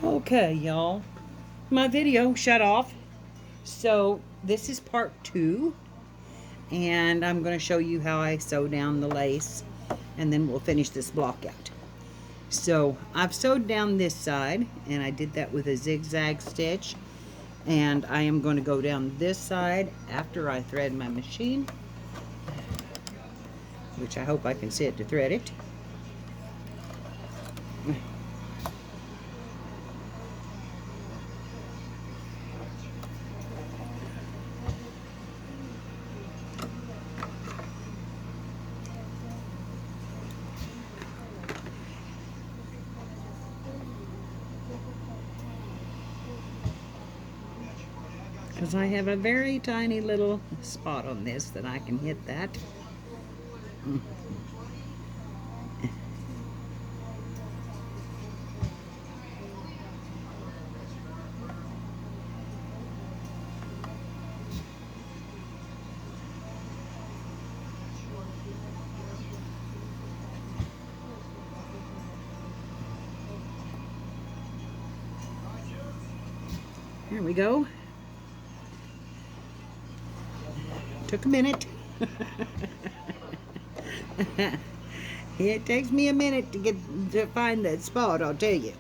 Okay, y'all. My video shut off. So this is part 2. And I'm going to show you how I sew down the lace. And then we'll finish this block out. So I've sewed down this side. And I did that with a zigzag stitch. And I am going to go down this side after I thread my machine. Which I hope I can see it to thread it. Because I have a very tiny little spot on this that I can hit that. Here we go. Took a minute. It takes me a minute to find that spot, I'll tell you.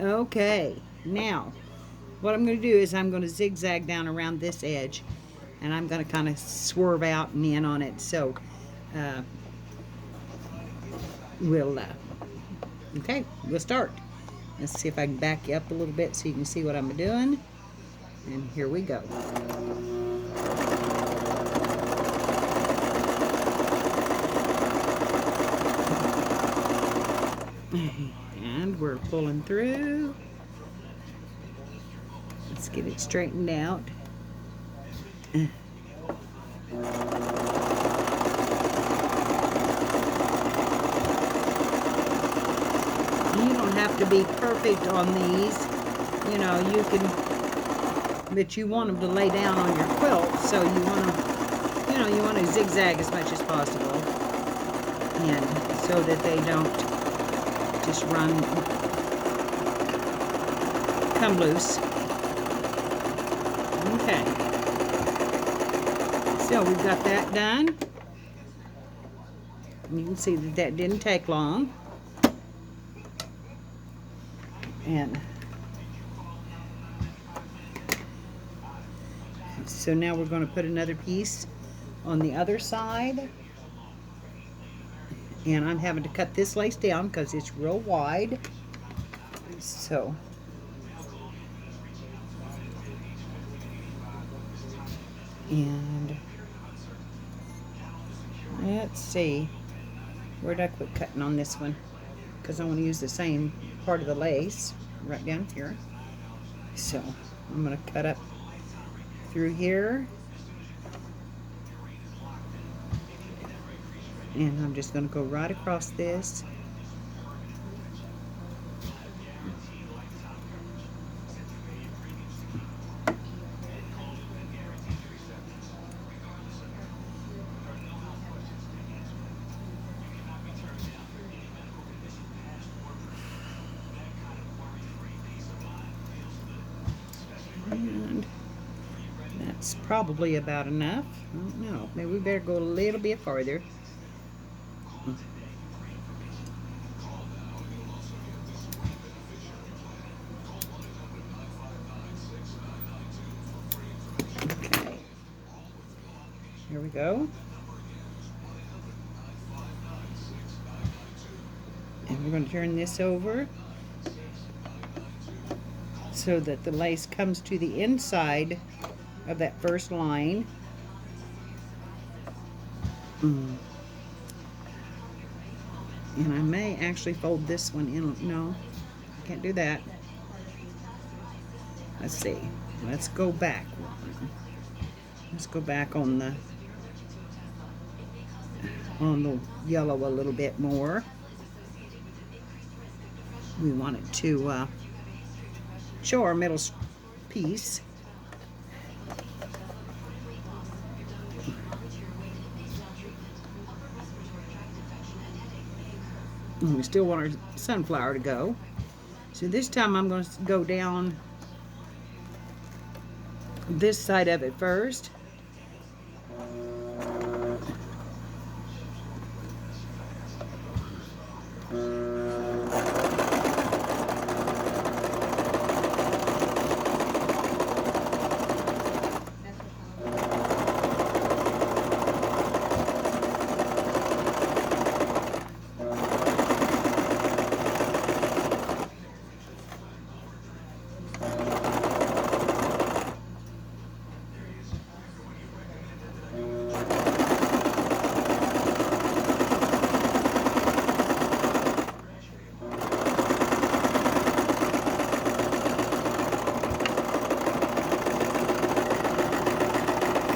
Okay, now what I'm going to do is I'm going to zigzag down around this edge, and I'm going to kind of swerve out and in on it. So we'll start. Let's see if I can back you up a little bit so you can see what I'm doing. And here we go. And we're pulling through. Let's get it straightened out. You don't have to be perfect on these. You know, you can, but you want them to lay down on your quilt, so you want them, you know, you want to zigzag as much as possible, and so that they don't just come loose. Okay, so we've got that done. You can see that that didn't take long. And so now we're going to put another piece on the other side. And I'm having to cut this lace down because it's real wide. So and let's see, where did I quit cutting on this one? Because I want to use the same part of the lace right down here. So I'm going to cut up through here, and I'm just going to go right across this. And that's probably about enough. I don't know. Maybe we better go a little bit farther. Okay. Here we go. And we're going to turn this over so that the lace comes to the inside of that first line. And I may actually fold this one in. No, I can't do that. Let's see. Let's go back. Let's go back on the yellow a little bit more. We want it to show our middle piece. And we still want our sunflower to go. So this time I'm going to go down this side of it first.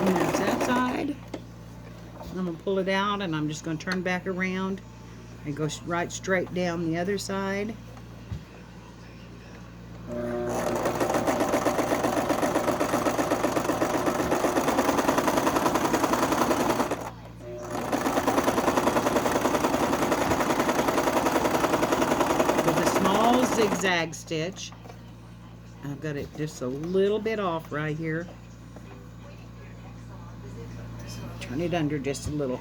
And there's that side. I'm going to pull it out, and I'm just going to turn back around and go right straight down the other side. With a small zigzag stitch. I've got it just a little bit off right here. Turn it under just a little.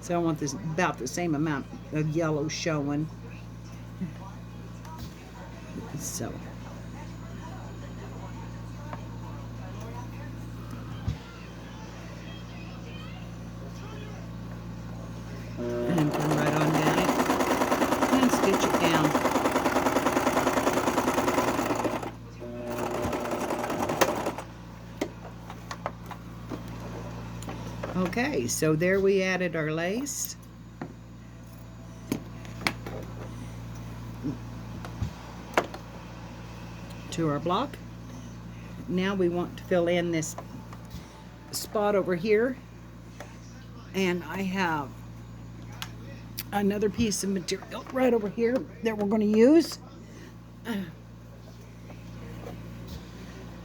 So I want this about the same amount of yellow showing. So. And come right on down it and stitch it down. Okay, so there we added our lace. To our block. Now we want to fill in this spot over here. And I have another piece of material right over here that we're going to use. And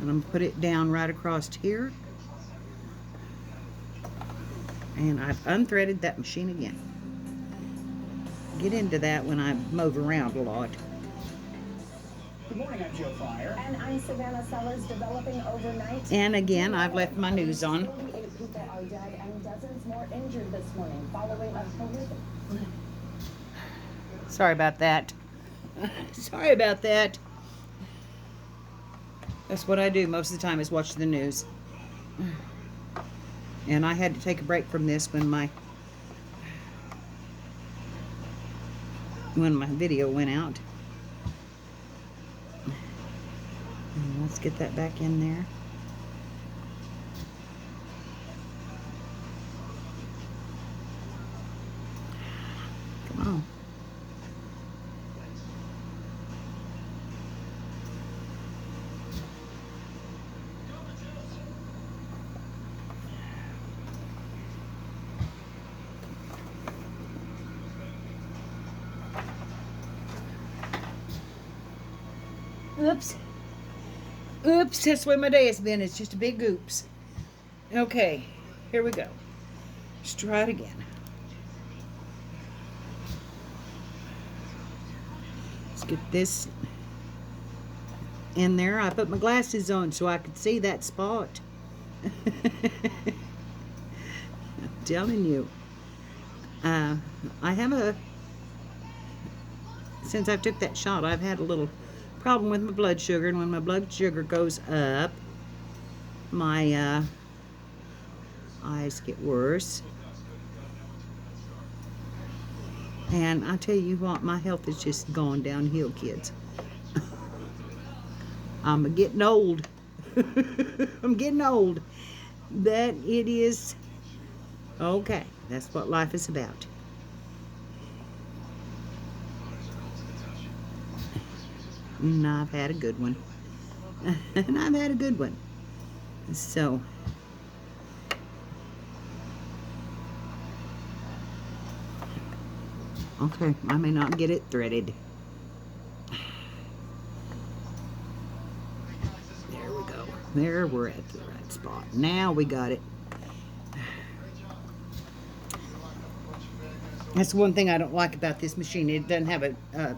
I'm going to put it down right across here. And I've unthreaded that machine again. Get into that when I move around a lot. Good morning, I'm Joe Fryer. And I'm Savannah Sellers, developing overnight. And again, I've left my news on. 48 people are dead and dozens more injured this morning following a horrific... Sorry about that. Sorry about that. That's what I do most of the time, is watch the news. And I had to take a break from this when my video went out. And let's get that back in there. Come on. Oops. Oops, that's the way my day has been. It's just a big oops. Okay, here we go. Let's try it again. Let's get this in there. I put my glasses on so I could see that spot. I'm telling you. I have since I took that shot, I've had a little problem with my blood sugar, and when my blood sugar goes up, my eyes get worse. And I tell you what, my health is just going downhill, kids. I'm getting old. I'm getting old. That it is okay. That's what life is about. And I've had a good one. And I've had a good one. So, okay, I may not get it threaded. There we go. There, we're at the right spot. Now we got it. That's one thing I don't like about this machine. It doesn't have a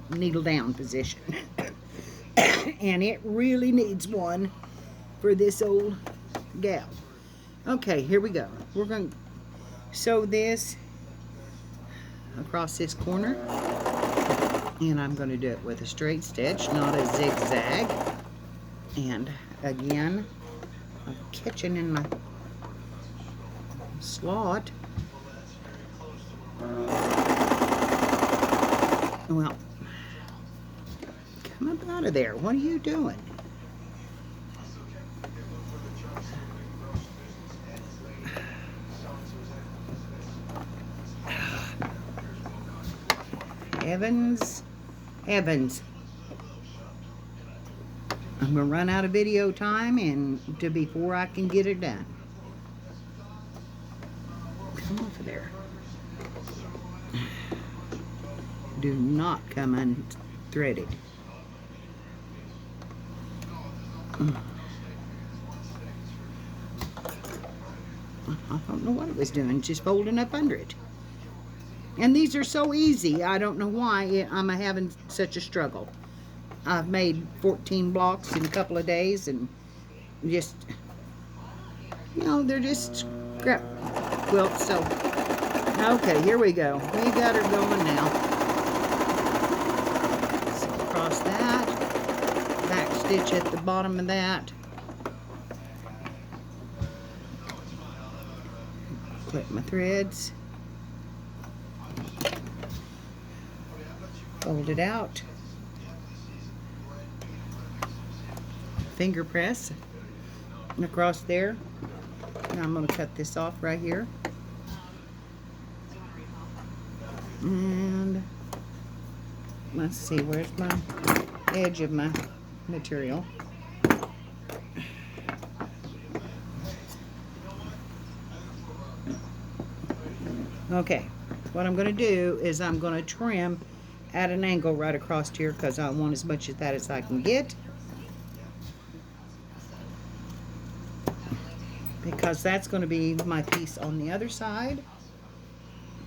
needle down position. And it really needs one for this old gal. Okay, here we go. We're going to sew this across this corner. And I'm going to do it with a straight stitch, not a zigzag. And again, I'm catching in my slot. Well, come up out of there. What are you doing? Evans. I'm going to run out of video time and before I can get it done. Come off of there. Do not come unthreaded. I don't know what it was doing, just folding up under it. And these are so easy. I don't know why I'm having such a struggle. I've made 14 blocks in a couple of days and just, you know, they're just scrap quilts. So, okay, here we go. We got her going now. So across that, back stitch at the bottom of that. Clip my threads. Fold it out. Finger press and across there. Now I'm going to cut this off right here. And let's see, where's my edge of my material? Okay, what I'm going to do is I'm going to trim at an angle right across here because I want as much of that as I can get. Because that's going to be my piece on the other side.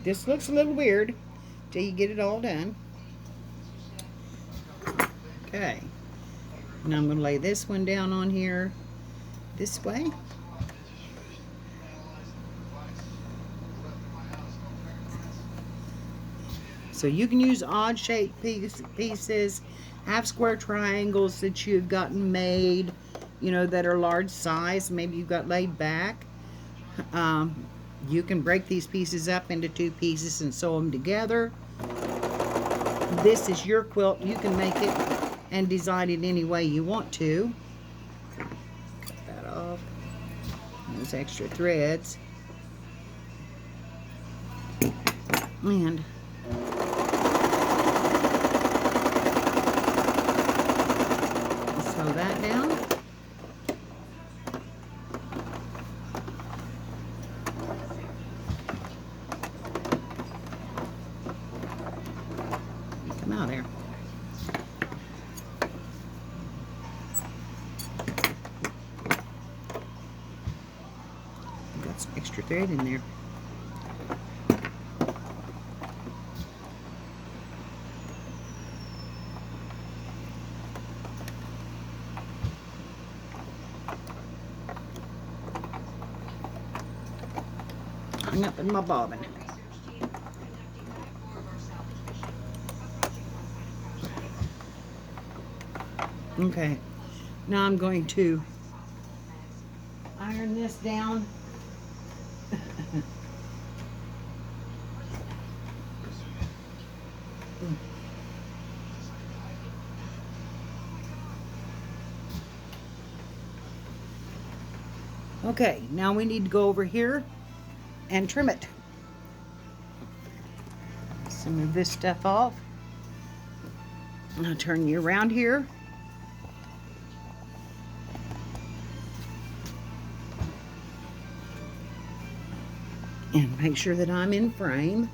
This looks a little weird till you get it all done. Okay. Now I'm going to lay this one down on here this way. So you can use odd shaped pieces, half square triangles that you've gotten made, you know, that are large size, maybe you've got laid back. You can break these pieces up into two pieces and sew them together. This is your quilt. You can make it and design it any way you want to. Cut that off. Those extra threads. And sew that down. Come out there. Got some extra thread in there. Hung up in my bobbin. Okay, now I'm going to iron this down. Okay, now we need to go over here and trim it. So move this stuff off. I'll turn you around here. And make sure that I'm in frame.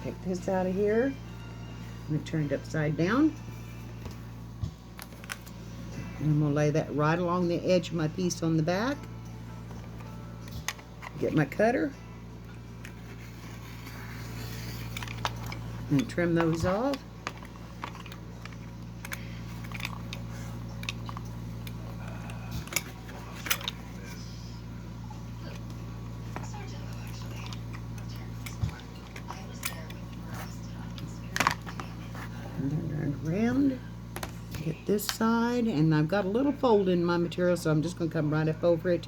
Take this out of here. I'm going to turn it upside down. And I'm going to lay that right along the edge of my piece on the back. Get my cutter. And trim those off. around, get this side, and I've got a little fold in my material, so I'm just going to come right up over it,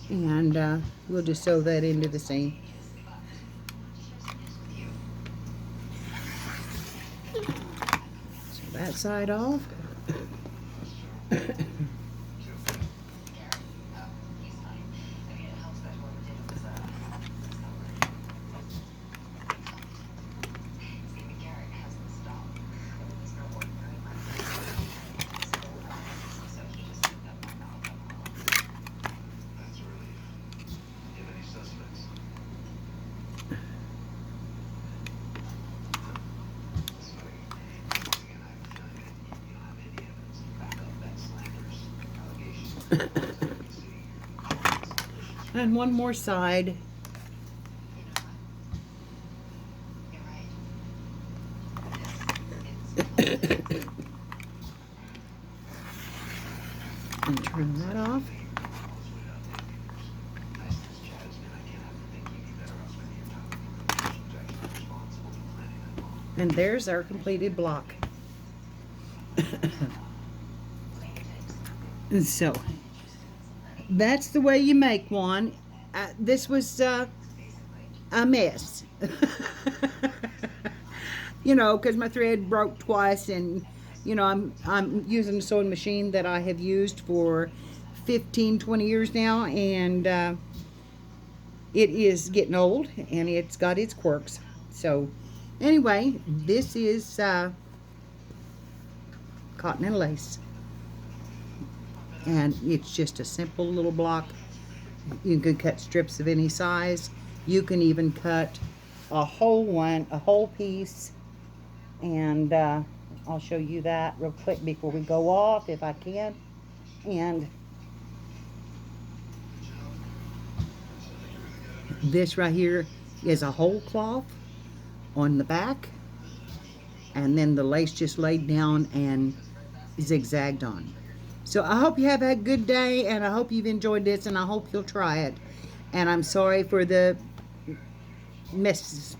and we'll just sew that into the seam. So that side off. And one more side. And turn that off. And there's our completed block. And so that's the way you make one. This was a mess. You know, because my thread broke twice, and you know, I'm using a sewing machine that I have used for 15-20 years now, and it is getting old and it's got its quirks. So anyway, this is cotton and lace, and it's just a simple little block. You can cut strips of any size. You can even cut a whole piece, and I'll show you that real quick before we go off if I can. And this right here is a whole cloth on the back, and then the lace just laid down and zigzagged on. So I hope you have a good day, and I hope you've enjoyed this, and I hope you'll try it. And I'm sorry for the messes.